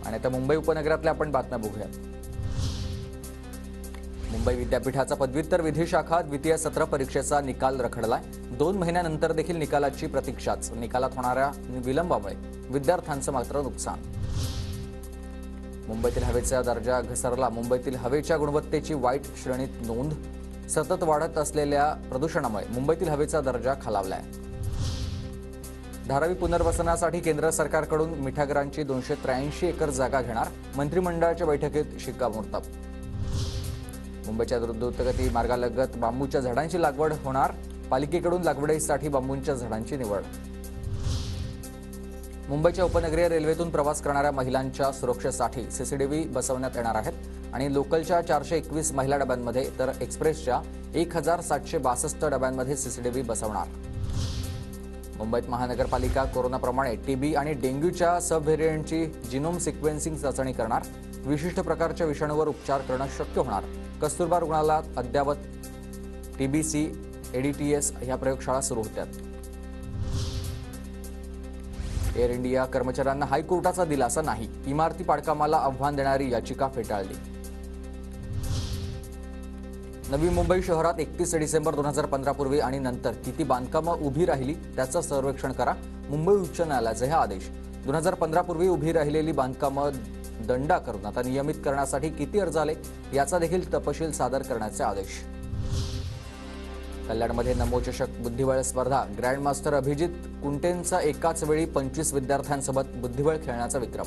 आणि आता मुंबई उपनगरातल्या आपण बातम्या बघूया। मुंबई विद्यापीठाचा पदव्युत्तर विधी शाखा द्वितीय सत्र परीक्षेचा निकाल रखडलाय। 2 महिन्यानंतर देखील निकालाची प्रतीक्षाच। निकालात होणाऱ्या विलंबामुळे विद्यार्थ्यांचं मात्र नुकसान। मुंबईतील हवेचा दर्जा घसरला। मुंबईतील हवेच्या गुणवत्तेची वाईट श्रेणीत नोंद। सतत वाढत असलेल्या प्रदूषणामुळे मुंबईतील हवेचा दर्जा खालावलाय। धारावी पुनर्वसनासाठी केंद्र सरकारकडून मिठागरांची 283 एकर जागा घेणार। मंत्रिमंडळाच्या बैठकीत शिक्कामोर्तब। मुंबईच्या द्रुतगती मार्गालगत बांबूच्या झाडांची लागवड होणार। पालिकेकडून लागवडीसाठी बांबूंच्या झाडांची निवड। मुंबईच्या उपनगरीय रेल्वेतून प्रवास करणाऱ्या महिलांच्या सुरक्षेसाठी सीसीटीव्ही बसवण्यात येणार आहेत आणि लोकलच्या 421 महिला डब्यांमध्ये तर एक्सप्रेसच्या 1762 डब्यांमध्ये सीसीटीव्ही बसवणार। मुंबईत महानगरपालिका कोरोनाप्रमाणे टीबी आणि डेंग्यूच्या सब व्हेरिएंटची जिनोम सिक्वेन्सिंग चाचणी करणार। विशिष्ट प्रकारच्या विषाणूवर उपचार करणं शक्य होणार। कस्तुरबा रुग्णालयात अद्यावत टीबीसी एडीटीएस ह्या प्रयोगशाळा सुरू होत्यात। एअर इंडिया कर्मचाऱ्यांना हायकोर्टाचा दिलासा नाही। इमारती पाडकामाला आव्हान देणारी याचिका फेटाळली। नवी मुंबई शहरात 31 डिसेंबर 2015 पूर्वी आणि नंतर किती बांधकामं उभी राहिली त्याचं सर्वेक्षण करा। मुंबई उच्च न्यायालयाचे हे आदेश। 2015 पूर्वी उभी राहिलेली बांधकामं दंडा करून आता नियमित करण्यासाठी किती अर्ज आले याचा देखील तपशील सादर करण्याचे आदेश। कल्याणमध्ये नमोचषक बुद्धिबळ स्पर्धा। ग्रँडमास्टर अभिजित कुंटेंचा एकाच वेळी 25 विद्यार्थ्यांसोबत बुद्धिबळ खेळण्याचा विक्रम।